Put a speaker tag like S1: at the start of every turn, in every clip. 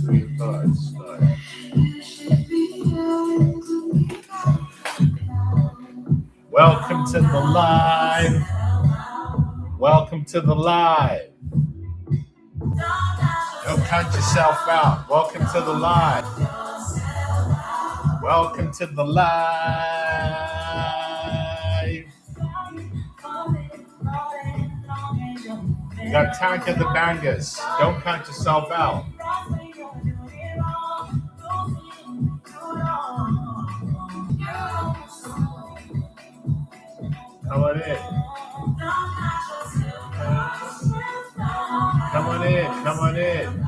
S1: Through your thoughts. Welcome to the live. Welcome to the live. Don't count yourself out. Welcome to the live. Welcome to the live. You got Tank and the Bangers. Don't count yourself out. Come on in. Come on in. Come on in.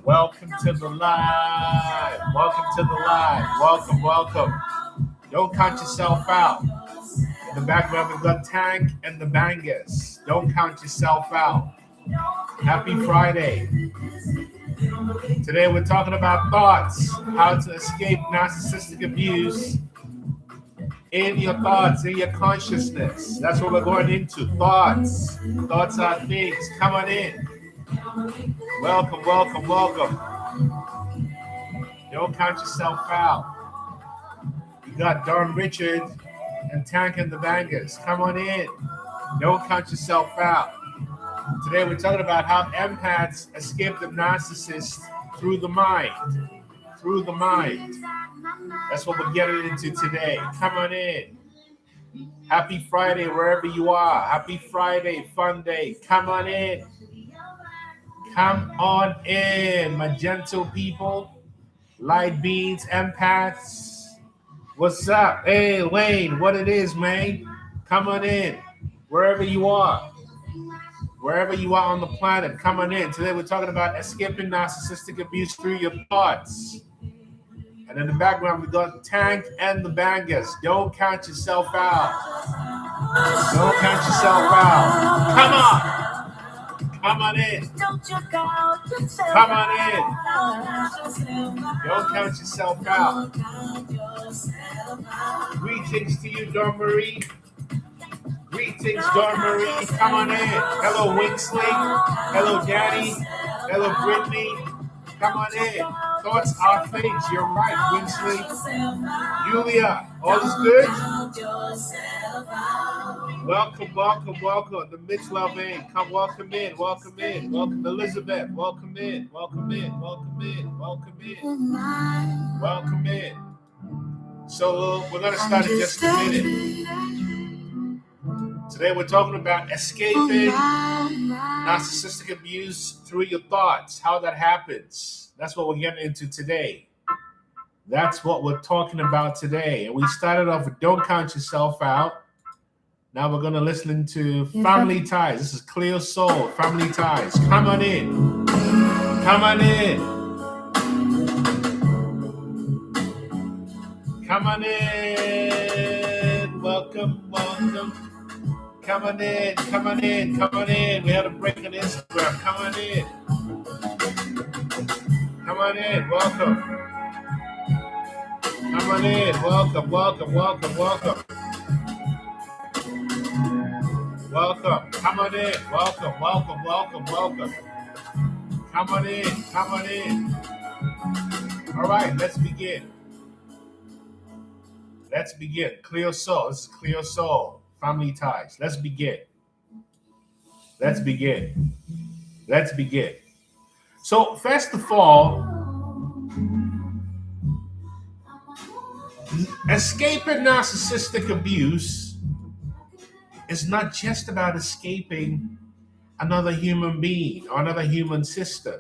S1: Welcome to the live. Welcome to the live. Welcome, welcome. Don't count yourself out. In the background, we've got Tank and the Bangers. Don't count yourself out. Happy Friday. Today we're talking about thoughts, how to escape narcissistic abuse in your thoughts, in your consciousness. That's what we're going into. Thoughts. Thoughts are things. Come on in. Welcome, welcome, welcome. Don't count yourself out. You got Don Richard and Tank and the Bangers. Come on in. Don't count yourself out. Today we're talking about how empaths escape the narcissist through the mind. Through the mind. That's what we're getting into today. Come on in. Happy Friday wherever you are. Happy Friday, fun day. Come on in. Come on in, my gentle people. Light beings, empaths. What's up? Hey, Wayne, what it is, man? Come on in. Wherever you are. Wherever you are on the planet, come on in. Today we're talking about escaping narcissistic abuse through your thoughts. And in the background, we got Tank and the Bangers. Don't count yourself out. Don't count yourself out. Come on. Come on in. Come on in. Don't count yourself out. Greetings to you, Dawn Marie. Greetings, Dawn Marie. Come on in. Hello, Winsley. Hello, Daddy. Hello, Brittany. Come on in. Thoughts are things. You're right, Winsley. Julia, all is good? Welcome, welcome, welcome. The Mitch Loving. Come, welcome in, welcome in. Welcome, Elizabeth. Welcome in, welcome in, welcome in, welcome in. Welcome in. So we're going to start in just a minute. Today we're talking about escaping narcissistic abuse through your thoughts, how that happens. That's what we're getting into today. That's what we're talking about today. And we started off with Don't Count Yourself Out. Now we're going to listen to Family Ties. This is Clear Soul, Family Ties. Come on in. Come on in. Come on in. Welcome, welcome. Come on in, come on in, come on in. We had a break on Instagram. Come on in. Come on in, welcome. Come on in, welcome, welcome, welcome, welcome. Welcome, come on in, welcome, welcome, welcome, welcome. Come on in, come on in. All right, let's begin. Let's begin. Clear Soul, this is Clear Soul. Family Ties. Let's begin. Let's begin. Let's begin. So, first of all, escaping narcissistic abuse is not just about escaping another human being or another human system.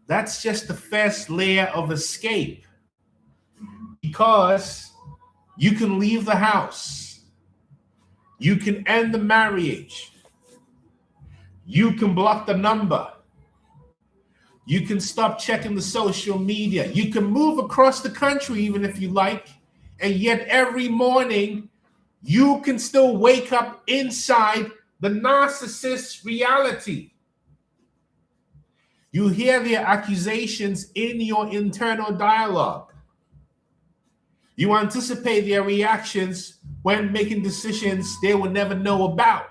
S1: That's just the first layer of escape, because you can leave the house. You can end the marriage. You can block the number. You can stop checking the social media. You can move across the country even if you like. And yet every morning, you can still wake up inside the narcissist's reality. You hear their accusations in your internal dialogue. You anticipate their reactions when making decisions they will never know about.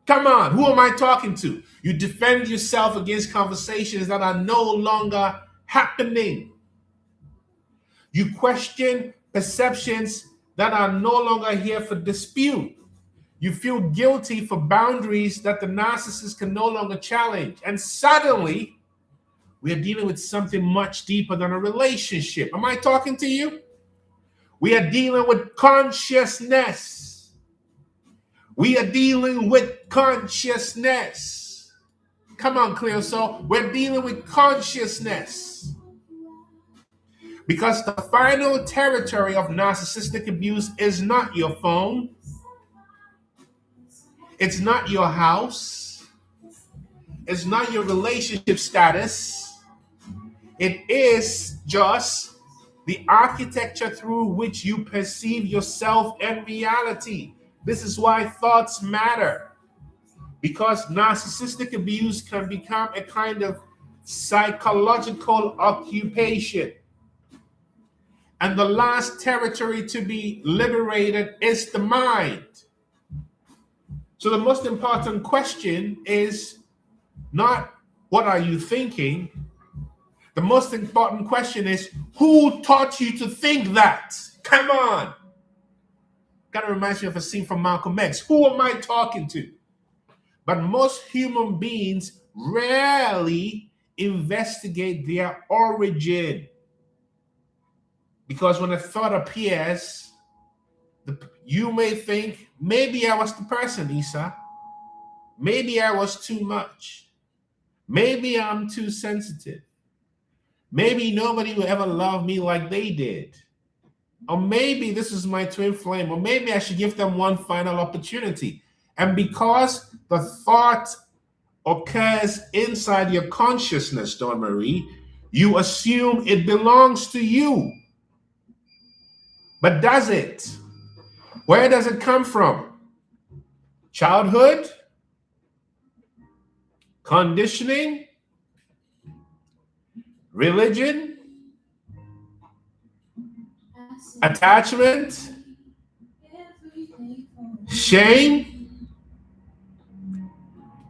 S1: Come on, who am I talking to? You defend yourself against conversations that are no longer happening. You question perceptions that are no longer here for dispute. You feel guilty for boundaries that the narcissist can no longer challenge. And suddenly, we are dealing with something much deeper than a relationship. Am I talking to you? We are dealing with consciousness. We are dealing with consciousness. Come on, Cleo. So we're dealing with consciousness. Because the final territory of narcissistic abuse is not your phone. It's not your house. It's not your relationship status. It is just the architecture through which you perceive yourself and reality. This is why thoughts matter. Because narcissistic abuse can become a kind of psychological occupation. And the last territory to be liberated is the mind. So the most important question is not what are you thinking? The most important question is who taught you to think that? Come on. Kind of reminds me of a scene from Malcolm X. Who am I talking to? But most human beings rarely investigate their origin. Because when a thought appears, you may think, maybe I was the person, Isa. Maybe I was too much. Maybe I'm too sensitive. Maybe nobody will ever love me like they did. Or maybe this is my twin flame. Or maybe I should give them one final opportunity. And because the thought occurs inside your consciousness, Dawn Marie, you assume it belongs to you. But does it? Where does it come from? Childhood? Conditioning? Religion? Attachment? Shame?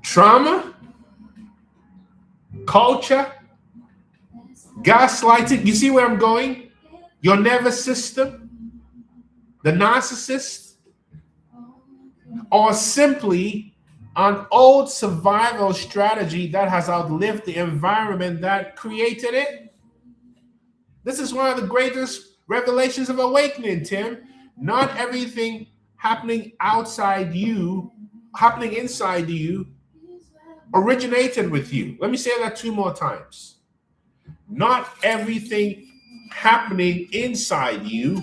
S1: Trauma? Culture? Gaslighting? You see where I'm going? Your nervous system? The narcissist? Or simply an old survival strategy that has outlived the environment that created it? This is one of the greatest revelations of awakening, Tim. Not everything happening inside you, originated with you. Let me say that 2 more times. Not everything happening inside you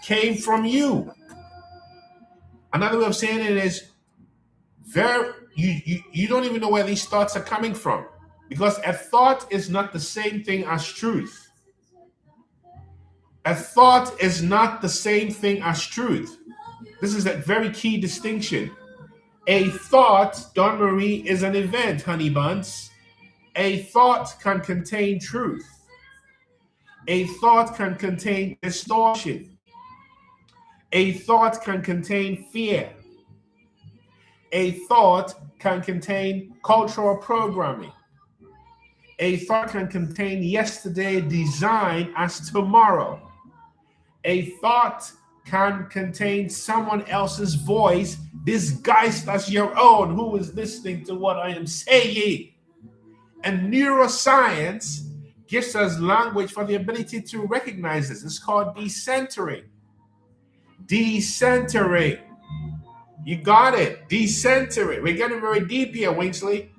S1: came from you. Another way of saying it is you don't even know where these thoughts are coming from, because a thought is not the same thing as truth. A thought is not the same thing as truth. This is a very key distinction. A thought, Dawn Marie, is an event, honey buns. A thought can contain truth. A thought can contain distortion. A thought can contain fear. A thought can contain cultural programming. A thought can contain yesterday designed as tomorrow. A thought can contain someone else's voice disguised as your own, who is listening to what I am saying. And neuroscience gives us language for the ability to recognize this. It's called decentering. Decentering. You got it. Decentering. We're getting very deep here, Winsley.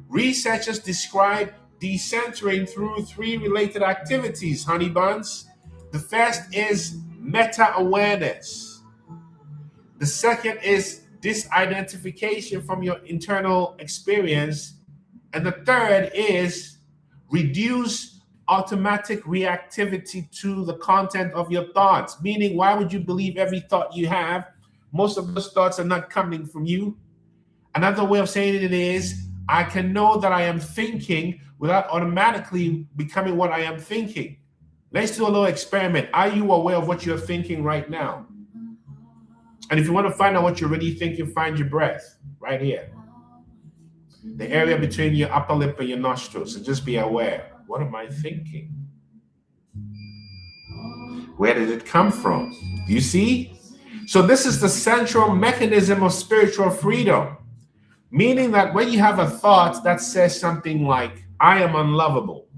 S1: Researchers describe decentering through 3 related activities, honey buns. The first is meta-awareness. The second is disidentification from your internal experience. And the third is reduce automatic reactivity to the content of your thoughts. Meaning, why would you believe every thought you have? Most of those thoughts are not coming from you. Another way of saying it is, I can know that I am thinking without automatically becoming what I am thinking. Let's do a little experiment. Are you aware of what you're thinking right now? And if you want to find out what you're really thinking, find your breath right here. the area between your upper lip and your nostrils. So just be aware. What am I thinking? Where did it come from? Do you see? So this is the central mechanism of spiritual freedom, meaning that when you have a thought that says something like, I am unlovable,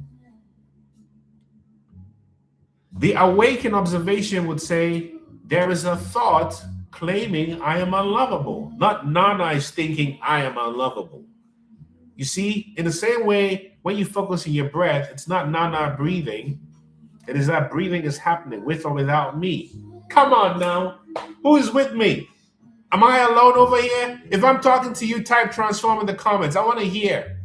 S1: the awakened observation would say, there is a thought claiming I am unlovable. Not Nana is thinking I am unlovable. You see, in the same way, when you focus on your breath, it's not Nana breathing. It is that breathing is happening with or without me. Come on now. Who is with me? Am I alone over here? If I'm talking to you, type transform in the comments. I want to hear.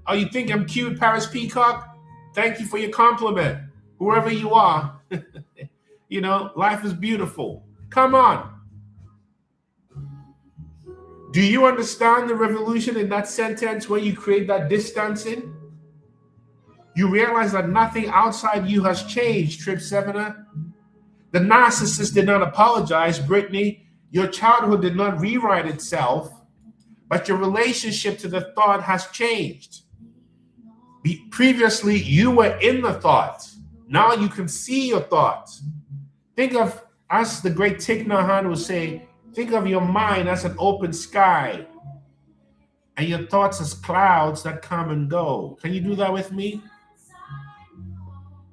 S1: Oh, you think I'm cute, Paris Peacock? Thank you for your compliment. Whoever you are. You know, life is beautiful. Come on. Do you understand the revolution in that sentence where you create that distancing? You realize that nothing outside you has changed, Trip Sevener. The narcissist did not apologize, Brittany. Your childhood did not rewrite itself, but your relationship to the thought has changed. Previously, you were in the thought. Now you can see your thoughts. Think of, as the great Thich Nhat Hanh would say, think of your mind as an open sky and your thoughts as clouds that come and go. Can you do that with me?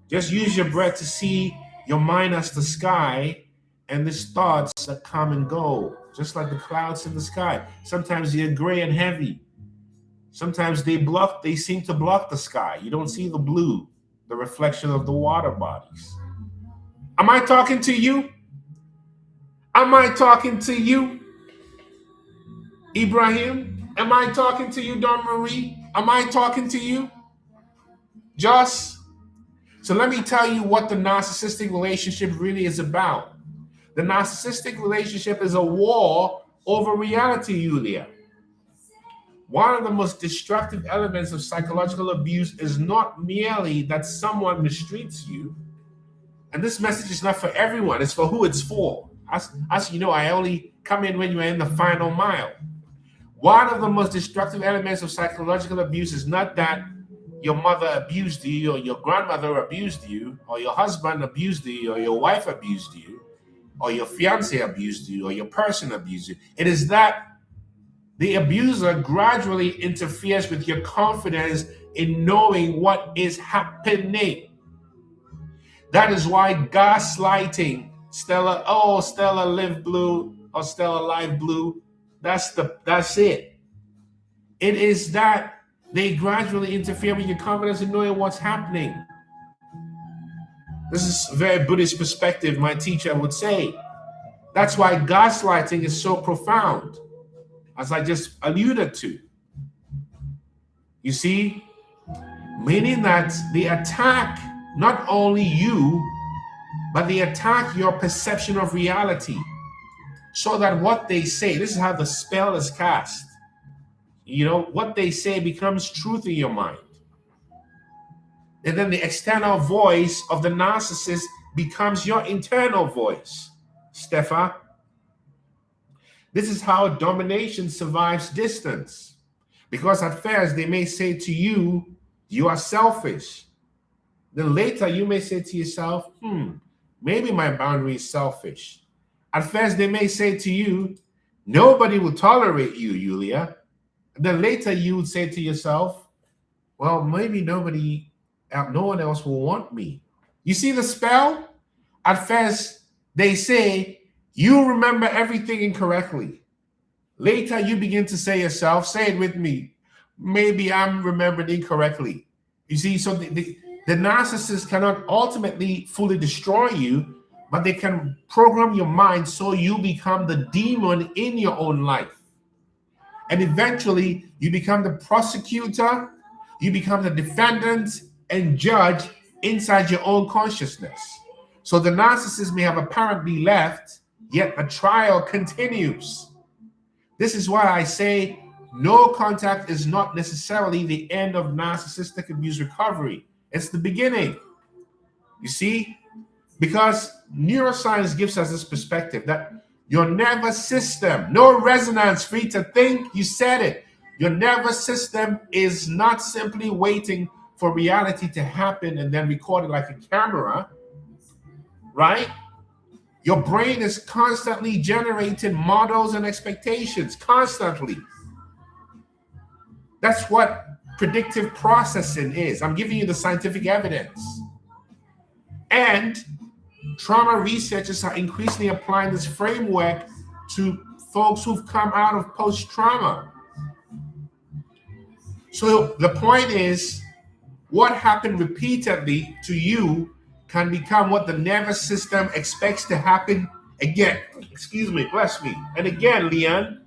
S1: Just use your breath to see your mind as the sky and these thoughts that come and go, just like the clouds in the sky. Sometimes they're gray and heavy. Sometimes they seem to block the sky. You don't see the blue, the reflection of the water bodies. Am I talking to you? Am I talking to you, Ibrahim? Am I talking to you, Don Marie? Am I talking to you, Joss? So let me tell you what the narcissistic relationship really is about. The narcissistic relationship is a war over reality, Yulia. One of the most destructive elements of psychological abuse is not merely that someone mistreats you, and this message is not for everyone, it's for who it's for. As you know, I only come in when you're in the final mile. One of the most destructive elements of psychological abuse is not that your mother abused you, or your grandmother abused you, or your husband abused you, or your wife abused you, or your fiance abused you, or your person abused you. It is that the abuser gradually interferes with your confidence in knowing what is happening. That is why gaslighting, Stella live blue, or Stella live blue, that's it. It is that they gradually interfere with your confidence in knowing what's happening. This is a very Buddhist perspective, my teacher would say. That's why gaslighting is so profound, as I just alluded to. You see, meaning that they attack not only you, but they attack your perception of reality, so that what they say, this is how the spell is cast. You know, what they say becomes truth in your mind. And then the external voice of the narcissist becomes your internal voice, Stefan. This is how domination survives distance. Because at first they may say to you, you are selfish. Then later you may say to yourself, maybe my boundary is selfish. At first they may say to you, nobody will tolerate you, Yulia. And then later you would say to yourself, well, maybe no one else will want me. You see the spell? At first they say, you remember everything incorrectly. Later you begin to say yourself, say it with me, maybe I'm remembering incorrectly. You see, so the narcissist cannot ultimately fully destroy you, but they can program your mind so you become the demon in your own life. And eventually you become the prosecutor, you become the defendant and judge inside your own consciousness. So the narcissist may have apparently left, yet the trial continues. This is why I say no contact is not necessarily the end of narcissistic abuse recovery. It's the beginning. You see? Because neuroscience gives us this perspective that your nervous system, no resonance, free to think, you said it. Your nervous system is not simply waiting for reality to happen and then record it like a camera, right? Your brain is constantly generating models and expectations, constantly. That's what predictive processing is. I'm giving you the scientific evidence. And trauma researchers are increasingly applying this framework to folks who've come out of post-trauma. So the point is, what happened repeatedly to you can become what the nervous system expects to happen again. Excuse me, bless me. And again, Leon.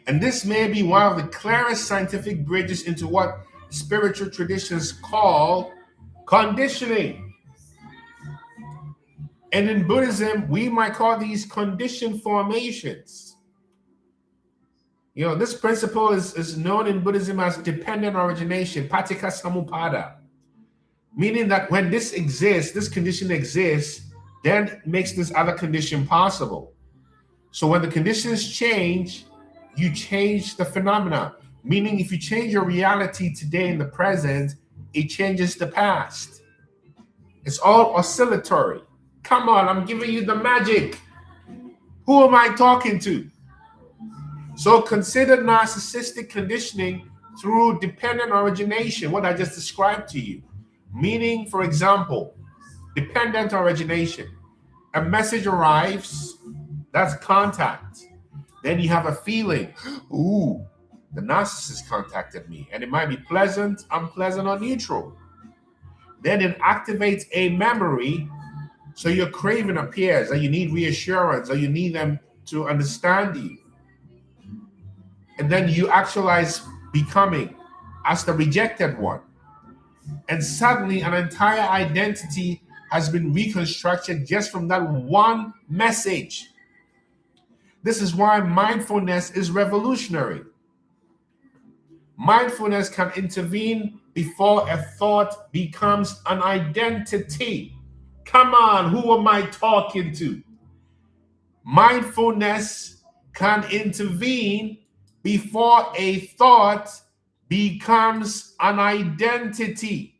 S1: And this may be one of the clearest scientific bridges into what spiritual traditions call conditioning. And in Buddhism, we might call these condition formations. You know, this principle is known in Buddhism as dependent origination, paticca samuppada, meaning that when this exists, this condition exists, then it makes this other condition possible. So when the conditions change, you change the phenomena, meaning if you change your reality today in the present, it changes the past. It's all oscillatory. Come on, I'm giving you the magic. Who am I talking to? So consider narcissistic conditioning through dependent origination, what I just described to you. Meaning, for example, dependent origination. A message arrives, that's contact. Then you have a feeling, ooh, the narcissist contacted me. And it might be pleasant, unpleasant, or neutral. Then it activates a memory, so your craving appears, or you need reassurance, or you need them to understand you. And then you actualize becoming as the rejected one. And suddenly an entire identity has been reconstructed just from that one message. This is why mindfulness is revolutionary. Mindfulness can intervene before a thought becomes an identity. Come on, who am I talking to? Mindfulness can intervene before a thought becomes an identity.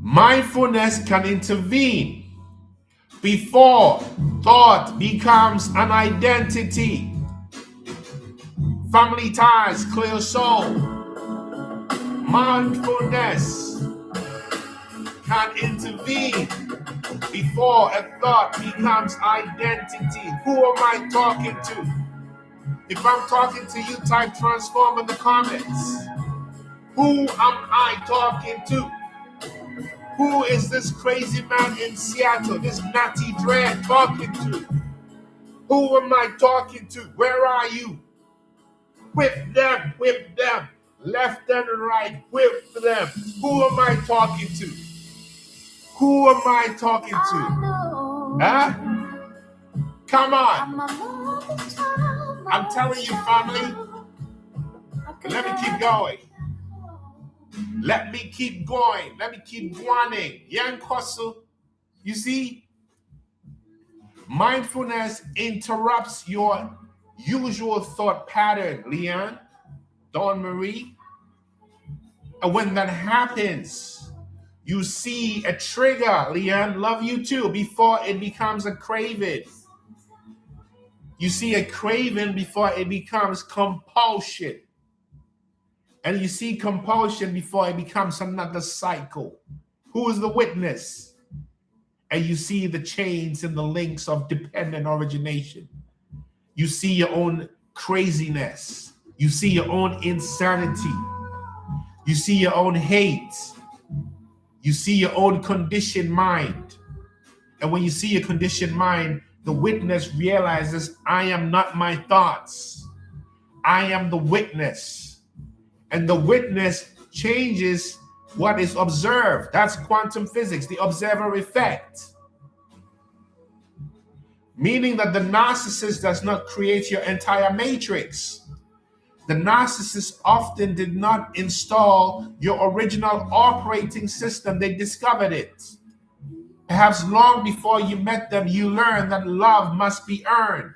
S1: Mindfulness can intervene before thought becomes an identity. Family ties, clear soul. Mindfulness can intervene before a thought becomes identity. Who am I talking to? If I'm talking to you, type transform in the comments. Who am I talking to? Who is this crazy man in Seattle, this natty dread talking to? Who am I talking to? Where are you? Whip them, left and right, whip them. Who am I talking to? Who am I talking to? Huh? Come on. I'm telling you, family. Let me keep going. Let me keep going. Let me keep going. Young Kosu, you see, mindfulness interrupts your usual thought pattern, Leon, Dawn Marie. And when that happens, you see a trigger, Leon, love you too, before it becomes a craving. You see a craving before it becomes compulsion. And you see compulsion before it becomes another cycle. Who is the witness? And you see the chains and the links of dependent origination. You see your own craziness. You see your own insanity. You see your own hate. You see your own conditioned mind. And when you see your conditioned mind, the witness realizes, I am not my thoughts. I am the witness. And the witness changes what is observed. That's quantum physics, the observer effect. Meaning that the narcissist does not create your entire matrix. The narcissist often did not install your original operating system. They discovered it. Perhaps long before you met them, you learned that love must be earned,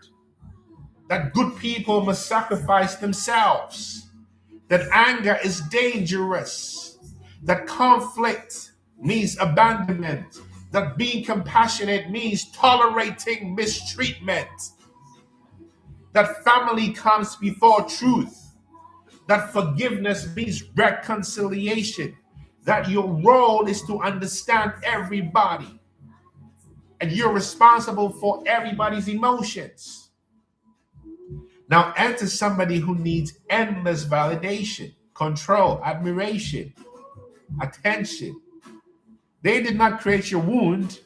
S1: that good people must sacrifice themselves, that anger is dangerous, that conflict means abandonment, that being compassionate means tolerating mistreatment, that family comes before truth, that forgiveness means reconciliation, that your role is to understand everybody and you're responsible for everybody's emotions. Now enter somebody who needs endless validation, control, admiration, attention. They did not create your wound,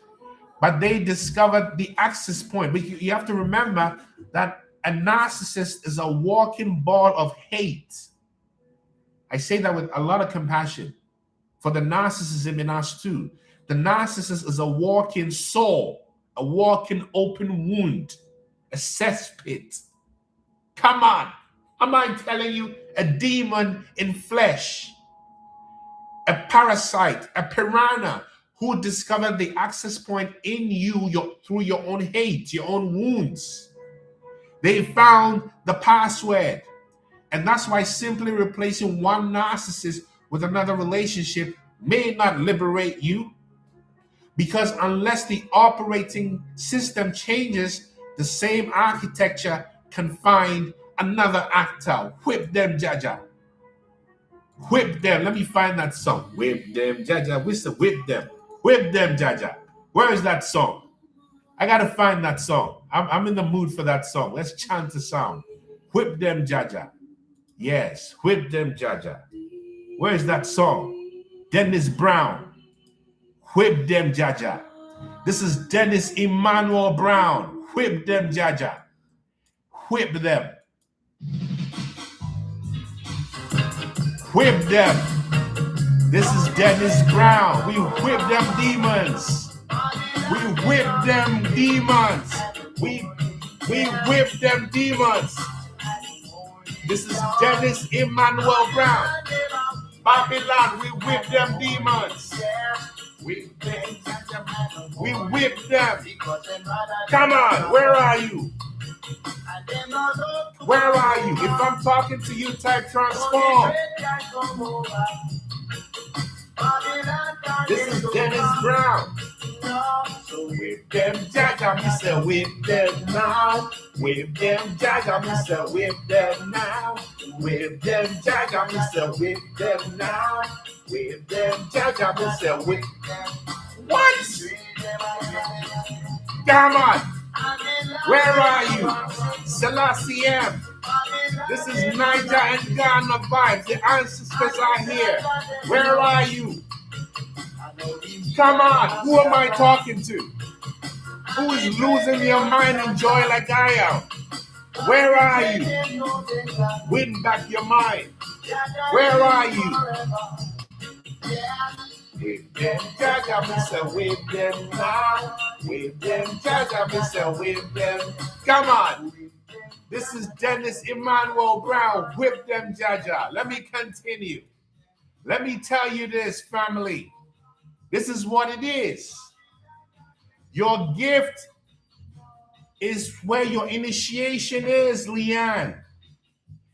S1: but they discovered the access point. But you have to remember that a narcissist is a walking ball of hate. I say that with a lot of compassion for the narcissism in us too. The narcissist is a walking soul, a walking open wound, a cesspit. Come on. Am I telling you? A demon in flesh, a parasite, a piranha who discovered the access point in you through your own hate, your own wounds. They found the password. And that's why simply replacing one narcissist with another relationship may not liberate you. Because unless the operating system changes, the same architecture can find another actor. Whip them, Jaja. Whip them. Let me find that song. Whip them, Jaja. Whistle, whip them. Whip them, Jaja. Where is that song? I got to find that song. I'm in the mood for that song. Let's chant the song. Whip them, Jaja. Yes, whip them, Jaja. Where is that song? Dennis Brown. Whip them, Jaja. This is Dennis Emmanuel Brown. Whip them, Jaja. Whip them. Whip them. This is Dennis Brown. We whip them demons. We whip them demons. We whip them demons. This is Dennis Emmanuel Brown. Babylon, we whip them demons. We whip them. Come on, where are you? Where are you? If I'm talking to you, type transform. This is Dennis Brown. So whip them, Jaja, me say whip them now. Whip them, Jaja, me say whip them now. Whip them, Jaja, me say whip them now. Whip them, Jaja, me say whip. What? Come on. Where are you? Selassie M. This is Niger and Ghana vibes. The ancestors are here. Where are you? Come on. Who am I talking to? Who is losing your mind and joy like I am? Where are you? Win back your mind. Where are you? With them, Jaja, me say with them now. With them, Jaja, me say with them. Come on. This is Dennis Emmanuel Brown. Whip them, Jaja. Let me continue. Let me tell you this, family. This is what it is. Your gift is where your initiation is, Leanne.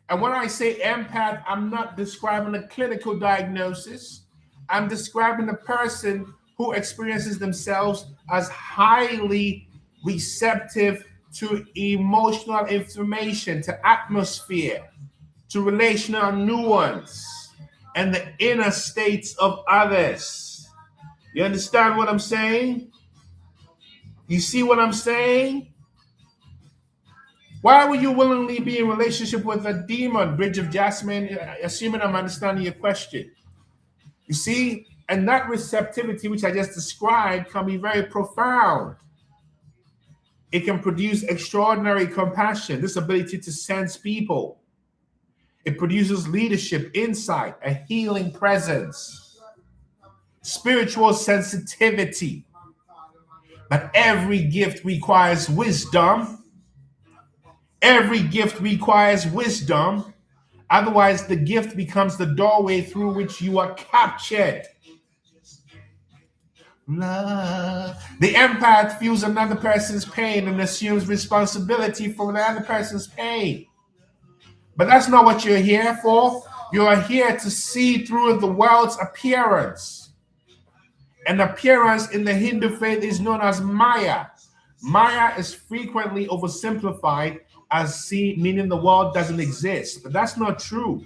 S1: And when I say empath, I'm not describing a clinical diagnosis. I'm describing a person who experiences themselves as highly receptive to emotional information, to atmosphere, to relational nuance, and the inner states of others. You understand what I'm saying? You see what I'm saying? Why would you willingly be in relationship with a demon, Bridge of Jasmine, assuming I'm understanding your question? You see, and that receptivity, which I just described, can be very profound. It can produce extraordinary compassion, this ability to sense people. It produces leadership, insight, a healing presence, spiritual sensitivity. But every gift requires wisdom. Every gift requires wisdom. Otherwise, the gift becomes the doorway through which you are captured. love. The empath feels another person's pain and assumes responsibility for the other person's pain. But that's not what you're here for. You are here to see through the world's appearance. An appearance in the Hindu faith is known as Maya. Maya is frequently oversimplified as meaning the world doesn't exist, but that's not true.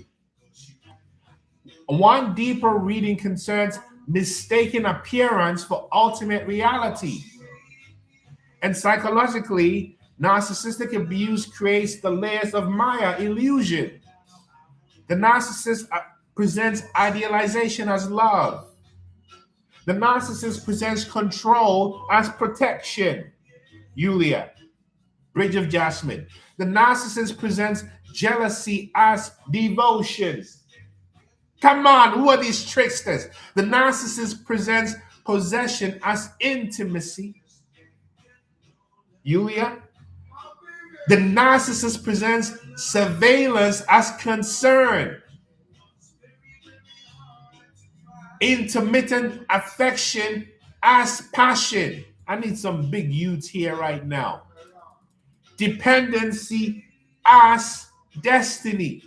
S1: One deeper reading concerns mistaken appearance for ultimate reality. And psychologically, narcissistic abuse creates the layers of Maya illusion. The narcissist presents idealization as love. The narcissist presents control as protection. Yulia, Bridge of Jasmine. The narcissist presents jealousy as devotion. Come on, who are these tricksters? The narcissist presents possession as intimacy. Yulia. The narcissist presents surveillance as concern. Intermittent affection as passion. I need some big youths here right now. Dependency as destiny.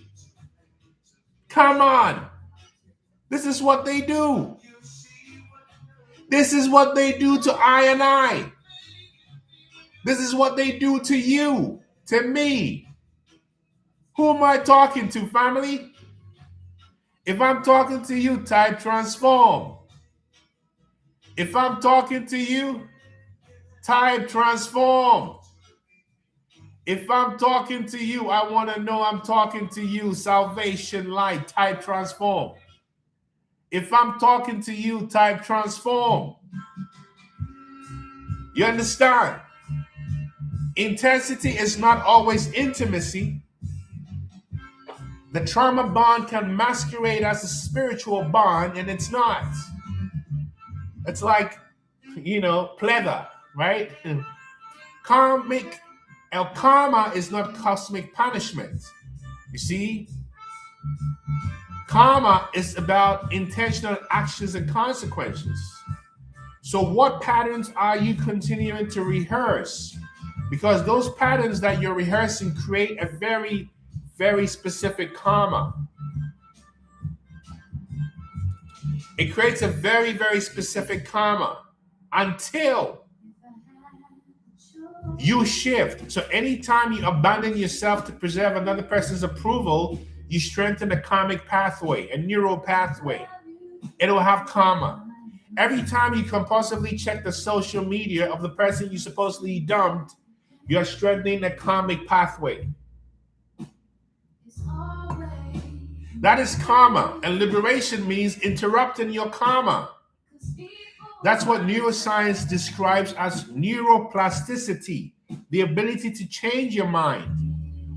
S1: Come on. This is what they do. This is what they do to I and I. This is what they do to you, to me. Who am I talking to, family? If I'm talking to you, type transform. If I'm talking to you, type transform. If I'm talking to you, I want to know I'm talking to you. Salvation light, type transform. If I'm talking to you, type transform. You understand? Intensity is not always intimacy. The trauma bond can masquerade as a spiritual bond, and it's not. It's like, pleather, right? Karma is not cosmic punishment. You see? Karma is about intentional actions and consequences. So what patterns are you continuing to rehearse? Because those patterns that you're rehearsing create a very, very specific karma. It creates a very, very specific karma until you shift. So anytime you abandon yourself to preserve another person's approval, you strengthen a karmic pathway, a neural pathway. It'll have karma. Every time you compulsively check the social media of the person you supposedly dumped, you're strengthening a karmic pathway. That is karma, and liberation means interrupting your karma. That's what neuroscience describes as neuroplasticity, the ability to change your mind.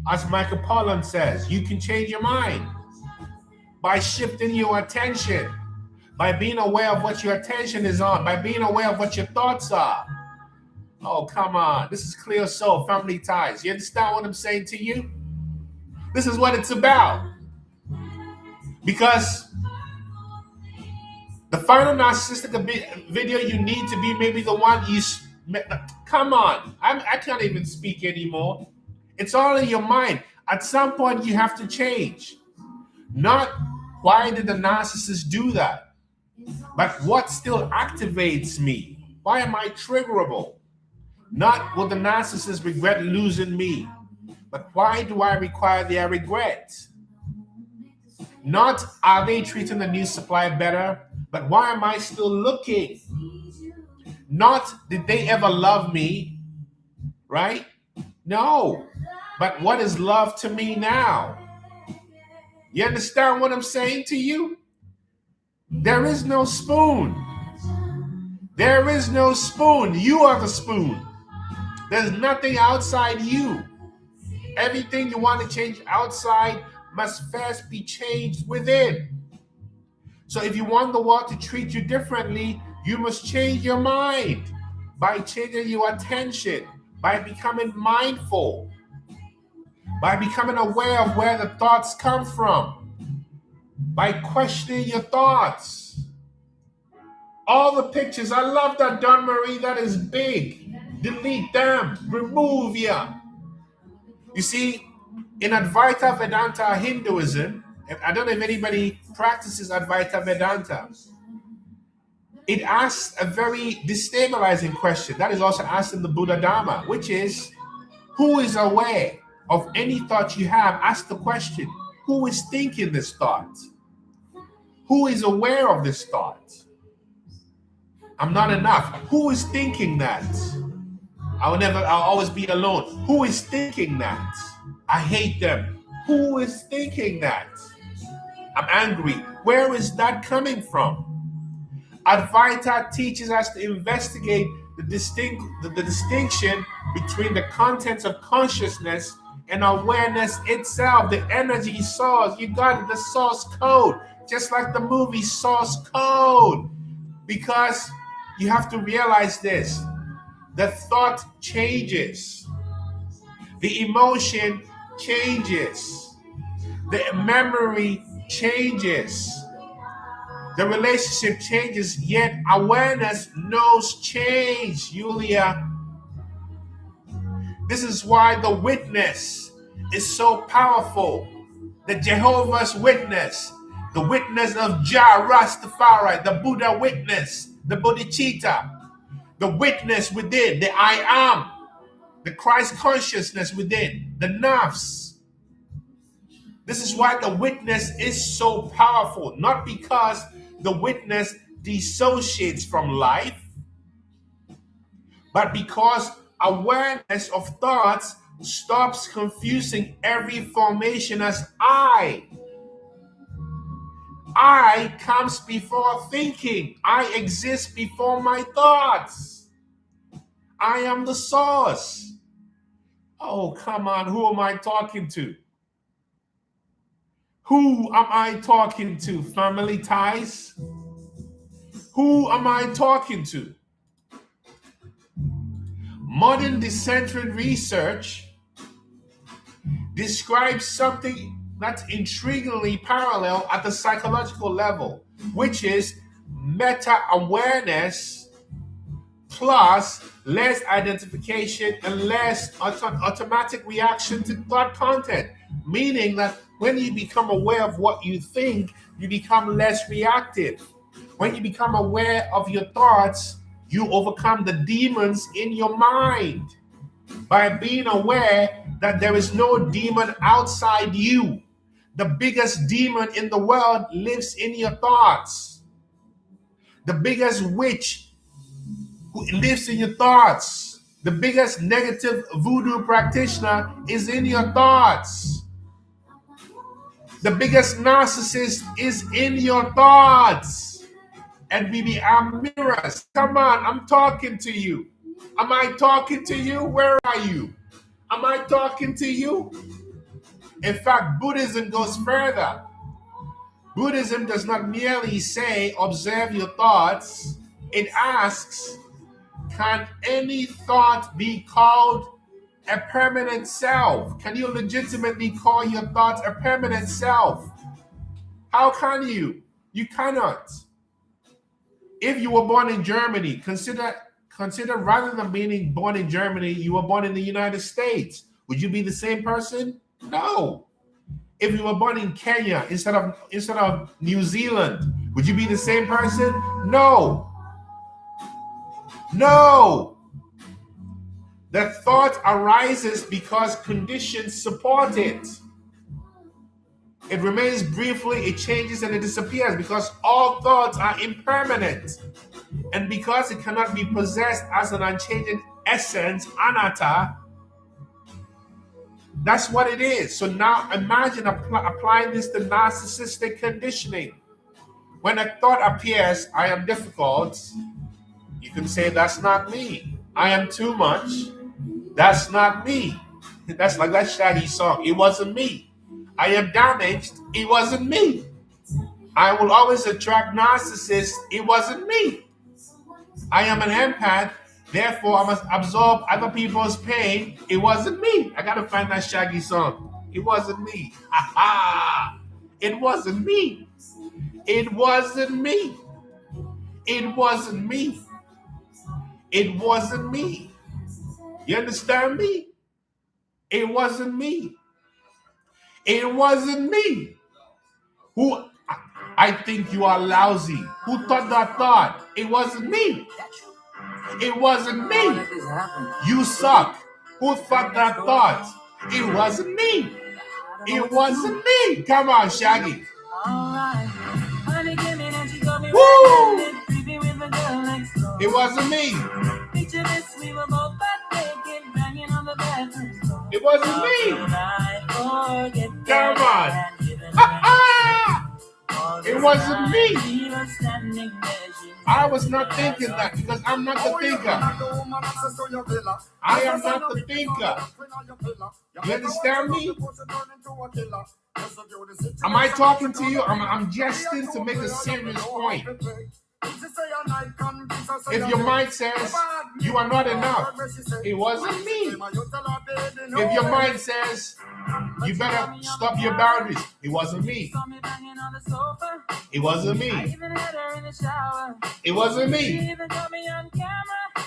S1: As Michael Pollan says, you can change your mind by shifting your attention, by being aware of what your attention is on, by being aware of what your thoughts are. Oh, come on. This is Clear Soul, Family Ties. You understand what I'm saying to you? This is what it's about. Because the final narcissistic video you need to be maybe the one you... Come on. I can't even speak anymore. It's all in your mind. At some point, you have to change. Not why did the narcissist do that, but what still activates me? Why am I triggerable? Not will the narcissist regret losing me, but why do I require their regret? Not are they treating the new supply better, but why am I still looking? Not did they ever love me, right? No, but what is love to me now? You understand what I'm saying to you? There is no spoon. There is no spoon. You are the spoon. There's nothing outside you. Everything you want to change outside must first be changed within. So if you want the world to treat you differently, you must change your mind by changing your attention, by becoming mindful, by becoming aware of where the thoughts come from, by questioning your thoughts. All the pictures, I love that, Don Marie, that is big. Delete them, remove ya. You see, in Advaita Vedanta Hinduism, I don't know if anybody practices Advaita Vedanta, it asks a very destabilizing question that is also asked in the Buddha Dharma, which is, who is aware of any thought you have? Ask the question, who is thinking this thought? Who is aware of this thought? I'm not enough. Who is thinking that? I'll always be alone. Who is thinking that? I hate them. Who is thinking that? I'm angry. Where is that coming from? Advaita teaches us to investigate the distinction between the contents of consciousness and awareness itself, the energy source. You got it, the source code, just like the movie Source Code. Because you have to realize this, the thought changes, the emotion changes, the memory changes, the relationship changes, yet awareness knows change, Yulia. This is why the witness is so powerful. The Jehovah's Witness, the witness of Jah Rastafari, the Buddha witness, the bodhicitta, the witness within, the I am, the Christ consciousness within, the nafs. This is why the witness is so powerful, not because the witness dissociates from life, but because awareness of thoughts stops confusing every formation as I. I comes before thinking. I exist before my thoughts. I am the source. Oh, come on. Who am I talking to? Who am I talking to? Family ties? Who am I talking to? Modern decentering research describes something that's intriguingly parallel at the psychological level, which is meta-awareness plus less identification and less automatic reaction to thought content. Meaning that when you become aware of what you think, you become less reactive. When you become aware of your thoughts, you overcome the demons in your mind by being aware that there is no demon outside you. The biggest demon in the world lives in your thoughts. The biggest witch who lives in your thoughts. The biggest negative voodoo practitioner is in your thoughts. The biggest narcissist is in your thoughts. And we are mirrors. Come on, I'm talking to you. Am I talking to you? Where are you? Am I talking to you? In fact, Buddhism goes further. Buddhism does not merely say, observe your thoughts. It asks, can any thought be called a permanent self? Can you legitimately call your thoughts a permanent self? How can you? You cannot. If you were born in Germany, consider rather than being born in Germany, you were born in the United States. Would you be the same person? No. If you were born in Kenya instead of New Zealand, would you be the same person? No. No. The thought arises because conditions support it. It remains briefly, it changes, and it disappears because all thoughts are impermanent. And because it cannot be possessed as an unchanging essence, anatta, that's what it is. So now imagine applying this to narcissistic conditioning. When a thought appears, I am difficult, you can say, that's not me. I am too much, that's not me. That's like that Shaggy song, it wasn't me. I am damaged, it wasn't me. I will always attract narcissists, it wasn't me. I am an empath, therefore I must absorb other people's pain, it wasn't me. I gotta find that Shaggy song. It wasn't me. It wasn't me. It wasn't me. It wasn't me. It wasn't me. You understand me? It wasn't me. It wasn't me. Who I think you are lousy. Who thought that thought? It wasn't me. It wasn't me. You suck. Who thought that thought? It wasn't me. It wasn't me. Come on, Shaggy. Woo! It wasn't me. It wasn't me. Come on. It wasn't me. I was not thinking that because I'm not the thinker. I am not the thinker. You understand me? Am I talking to you? I'm jesting to make a serious point. If your mind says you are not enough, it wasn't me. If your mind says you better stop your boundaries, it wasn't me. It wasn't me. It wasn't me.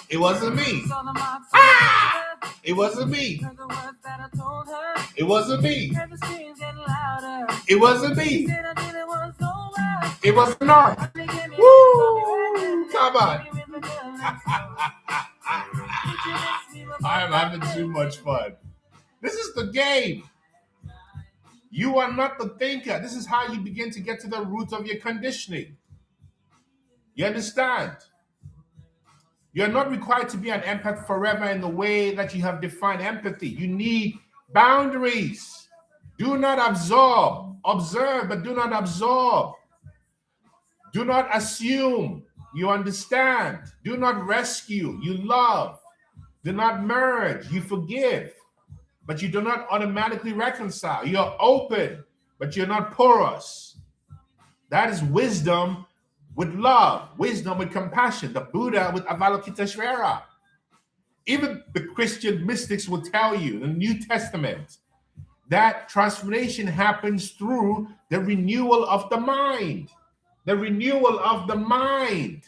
S1: It wasn't me. Ah! It wasn't me. It wasn't me. It wasn't me. It was not. Woo! Come on. I'm having too much fun. This is the game. You are not the thinker. This is how you begin to get to the root of your conditioning. You understand? You're not required to be an empath forever in the way that you have defined empathy. You need boundaries. Do not absorb. Observe, but do not absorb. Do not assume you understand. Do not rescue. You love. Do not merge. You forgive. But you do not automatically reconcile. You're open, but you're not porous. That is wisdom with love, wisdom with compassion. The Buddha with Avalokiteshvara. Even the Christian mystics will tell you in the New Testament that transformation happens through the renewal of the mind. The renewal of the mind.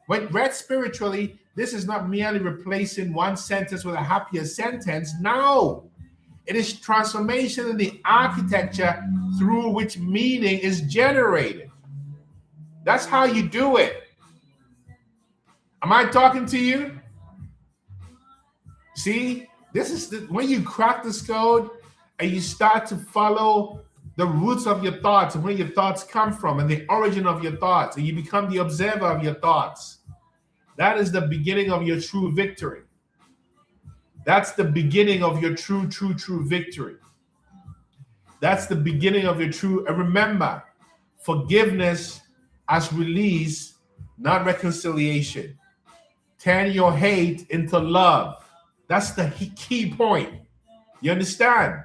S1: When read spiritually, this is not merely replacing one sentence with a happier sentence. No, it is transformation in the architecture through which meaning is generated. That's how you do it. Am I talking to you? See, this is when you crack this code and you start to follow the roots of your thoughts and where your thoughts come from and the origin of your thoughts, and you become the observer of your thoughts. That is the beginning of your true victory. That's the beginning of your true victory. That's the beginning of your true, and remember, forgiveness as release, not reconciliation. Turn your hate into love. That's the key point. You understand?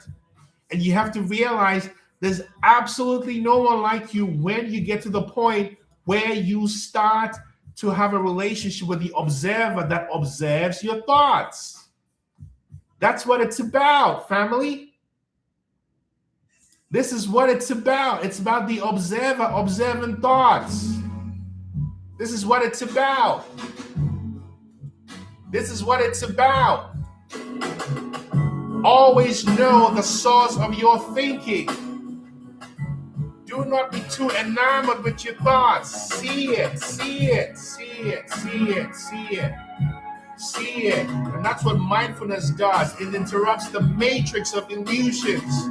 S1: And you have to realize there's absolutely no one like you when you get to the point where you start to have a relationship with the observer that observes your thoughts. That's what it's about, family. This is what it's about. It's about the observer observing thoughts. This is what it's about. This is what it's about. Always know the source of your thinking. Do not be too enamored with your thoughts. See it, see it, see it, see it, see it, see it. And that's what mindfulness does. It interrupts the matrix of illusions,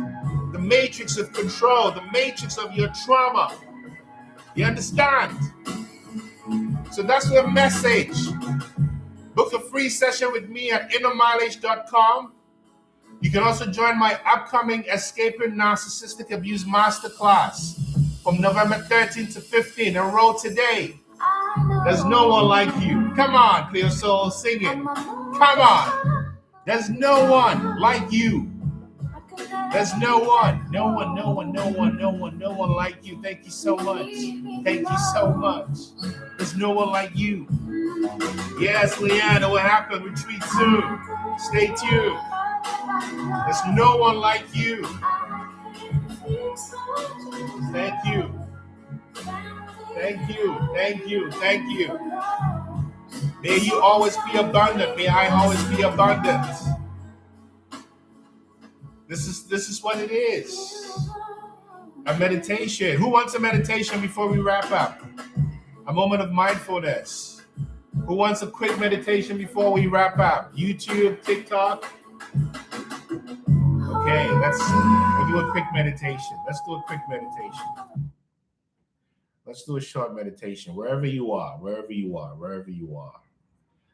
S1: the matrix of control, the matrix of your trauma. You understand? So that's the message. Book a free session with me at innermileage.com. You can also join my upcoming Escaping Narcissistic Abuse Masterclass from November 13th to 15th. Enroll today. There's no one like you. Come on, Clear Soul, sing it. Come on. There's no one like you. There's no one like you. Thank you so much. Thank you so much. There's no one like you. Yes, Leanna, what happened? Retreat soon. Stay tuned. There's no one like you. Thank you. Thank you. Thank you. Thank you. May you always be abundant. May I always be abundant. This is what it is. A meditation. Who wants a meditation before we wrap up? A moment of mindfulness. Who wants a quick meditation before we wrap up? YouTube, TikTok. Okay, we'll do a quick meditation. Let's do a quick meditation. Let's do a short meditation. Wherever you are, wherever you are, wherever you are.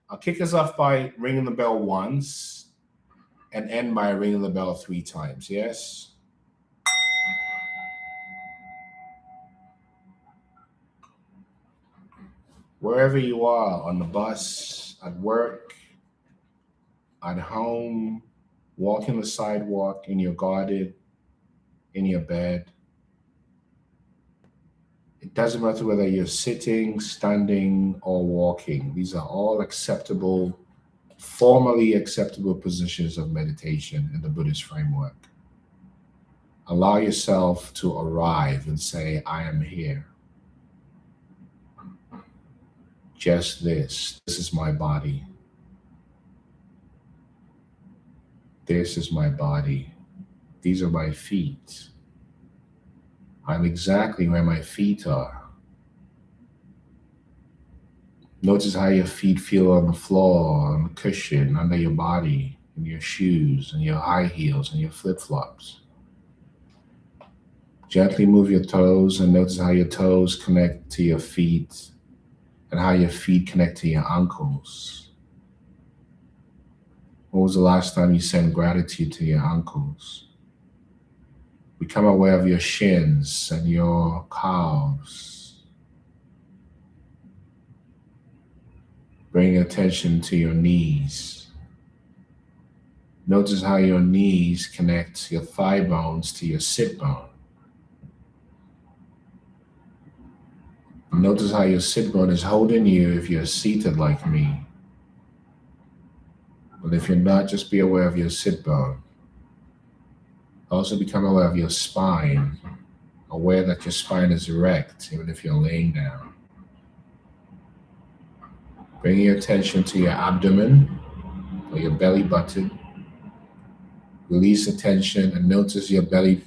S1: I'll kick us off by ringing the bell once and end by ringing the bell 3 times. Yes? Wherever you are, on the bus, at work, at home, walking the sidewalk, in your garden, in your bed. It doesn't matter whether you're sitting, standing, or walking. These are all acceptable, formally acceptable positions of meditation in the Buddhist framework. Allow yourself to arrive and say, I am here. Just this. This is my body. This is my body. These are my feet. I'm exactly where my feet are. Notice how your feet feel on the floor, on the cushion, under your body, in your shoes, and your high heels, and your flip-flops. Gently move your toes and notice how your toes connect to your feet and how your feet connect to your ankles. When was the last time you sent gratitude to your ankles? Become aware of your shins and your calves. Bring attention to your knees. Notice how your knees connect your thigh bones to your sit bone. Notice how your sit bone is holding you if you're seated like me. But if you're not, just be aware of your sit bone. Also become aware of your spine, aware that your spine is erect, even if you're laying down. Bring your attention to your abdomen or your belly button. Release the tension and notice your belly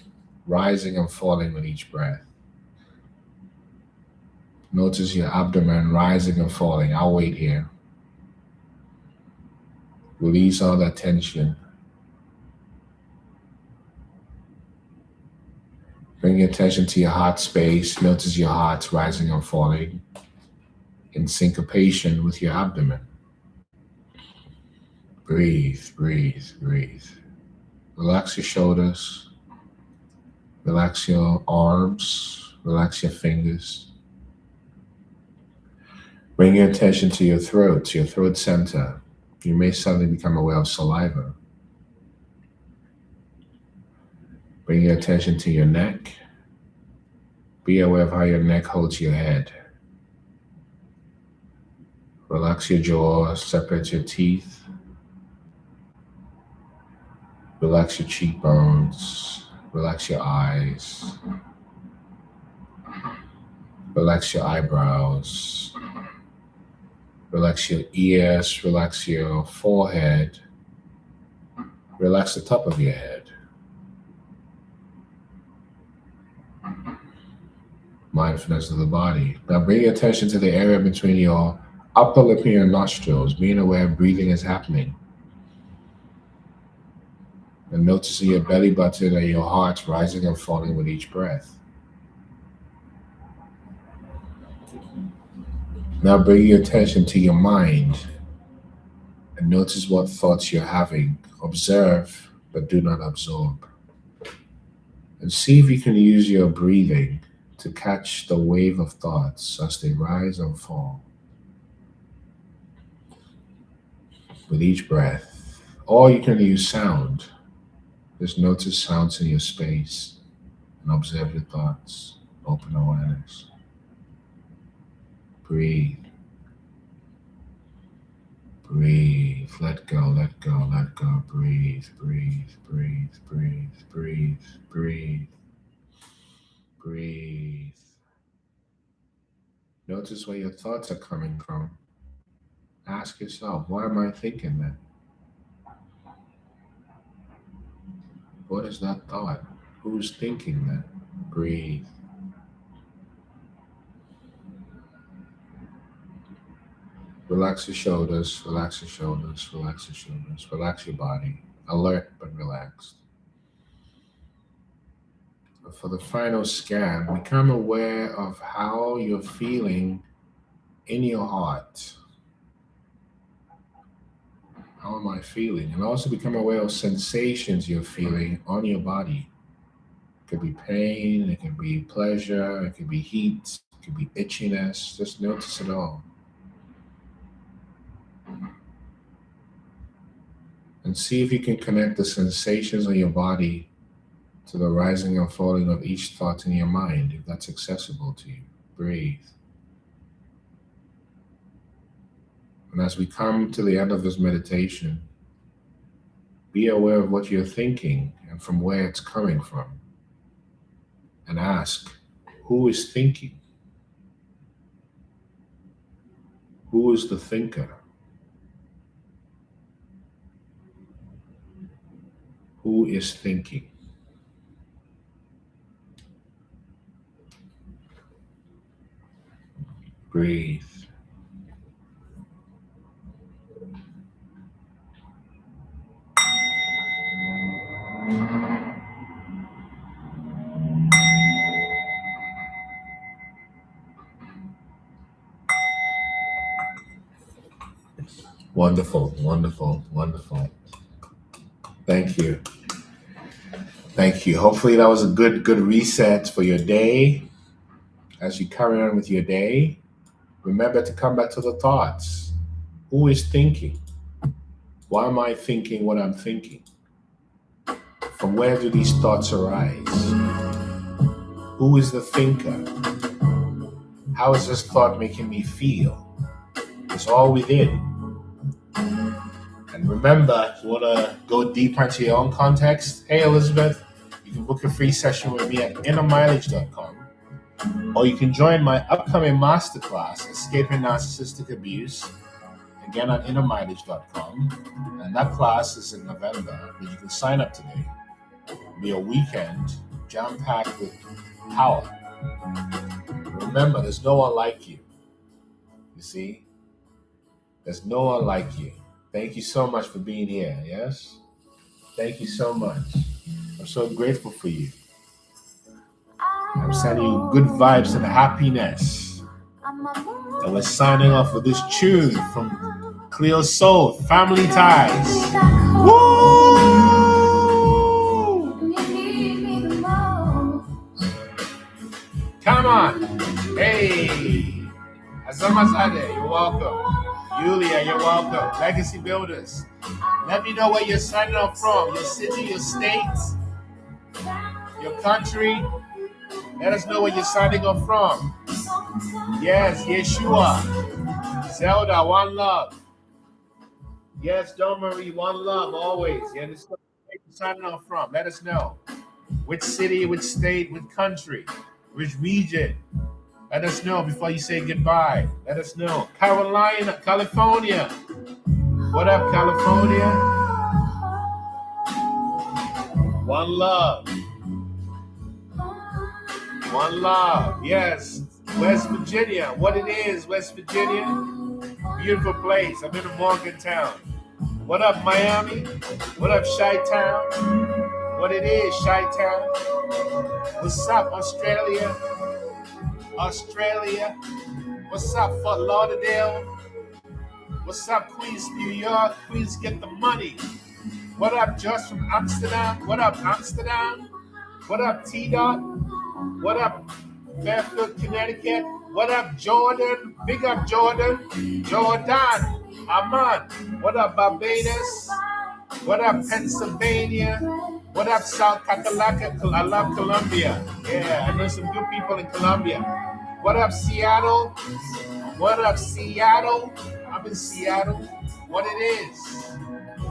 S1: rising and falling with each breath. Notice your abdomen rising and falling. I'll wait here. Release all that tension. Bring your attention to your heart space. Notice your heart rising and falling in syncopation with your abdomen. Breathe, breathe, breathe. Relax your shoulders. Relax your arms. Relax your fingers. Bring your attention to your throat center. You may suddenly become aware of saliva. Bring your attention to your neck. Be aware of how your neck holds your head. Relax your jaw, separate your teeth. Relax your cheekbones. Relax your eyes. Relax your eyebrows. Relax your ears. Relax your forehead. Relax the top of your head. Mindfulness of the body. Now bring your attention to the area between your upper lip and your nostrils, being aware breathing is happening. And noticing your belly button and your heart rising and falling with each breath. Now bring your attention to your mind and notice what thoughts you're having. Observe, but do not absorb. And see if you can use your breathing to catch the wave of thoughts as they rise and fall. With each breath, or you can use sound. Just notice sounds in your space and observe your thoughts. Open awareness. Breathe. Breathe. Let go, let go, let go. Breathe, breathe, breathe, breathe, breathe, breathe. Breathe. Notice where your thoughts are coming from. Ask yourself, why am I thinking that? What is that thought? Who's thinking that? Breathe. Relax your shoulders, relax your shoulders, relax your shoulders, relax your body. Alert but relaxed. For the final scan, become aware of how you're feeling in your heart. How am I feeling? And also become aware of sensations you're feeling on your body. It could be pain, it could be pleasure, it could be heat, it could be itchiness. Just notice it all. And see if you can connect the sensations on your body to the rising and falling of each thought in your mind, if that's accessible to you. Breathe. And as we come to the end of this meditation, be aware of what you're thinking and from where it's coming from. And ask, who is thinking? Who is the thinker? Who is thinking? Breathe. Wonderful, wonderful, wonderful. Thank you. Thank you. Hopefully that was a good reset for your day. As you carry on with your day, remember to come back to the thoughts. Who is thinking? Why am I thinking what I'm thinking? From where do these thoughts arise? Who is the thinker? How is this thought making me feel? It's all within. And remember, if you want to go deeper into your own context, hey Elizabeth, you can book a free session with me at innermileage.com, or you can join my upcoming masterclass, Escaping Narcissistic Abuse, again at innermileage.com. And that class is in November, but you can sign up today. It'll be a weekend jam-packed with power. Remember, there's no one like you. You see? There's no one like you. Thank you so much for being here, yes? Thank you so much. I'm so grateful for you. I'm sending you good vibes and happiness. And we're signing off with this tune from Cleo Soul, Family Ties. Woo! Come on. Hey. Azamazade, you're welcome. Yulia, you're welcome. Legacy Builders. Let me know where you're signing up from. Your city, your state, your country. Let us know where you're signing up from. Yes, Yeshua. Zelda, one love. Yes, Don Marie, one love, always. Yeah, this is where you're signing up from. Let us know. Which city, which state, which country, which region. Let us know before you say goodbye. Let us know. Carolina, California. What up, California? One love. One love. Yes. West Virginia. What it is, West Virginia? Beautiful place. I'm in Morgantown. What up, Miami? What up, Chi-Town? What it is, Chi-Town? What's up, Australia? Australia. What's up, Fort Lauderdale? What's up, Queens, New York? Queens, get the money. What up, Josh from Amsterdam? What up, Amsterdam? What up, T-Dot? What up, Fairfield, Connecticut? What up, Jordan? Big up, Jordan. Jordan. Aman. What up, Barbados? What up, Pennsylvania? What up, South Carolina? I love Colombia. Yeah, I know some good people in Colombia. What up, Seattle? What up, Seattle? I'm in Seattle. What it is?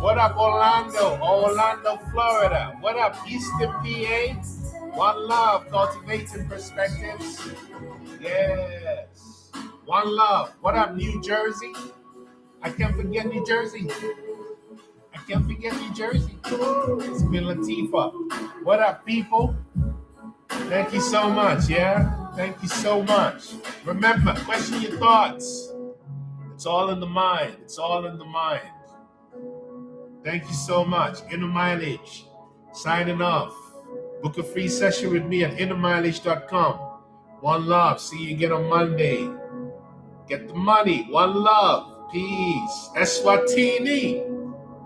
S1: What up, Orlando? Orlando, Florida. What up, Eastern PA? One love, cultivating perspectives. Yes. One love. What up, New Jersey? I can't forget New Jersey. I can't forget New Jersey. It's been Latifah. What up, people? Thank you so much, yeah? Thank you so much. Remember, question your thoughts. It's all in the mind. It's all in the mind. Thank you so much. Inner Mileage. Signing off. Book a free session with me at innermileage.com. One love. See you again on Monday. Get the money. One love. Peace. Eswatini.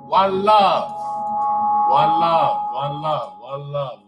S1: One love. One love. One love. One love.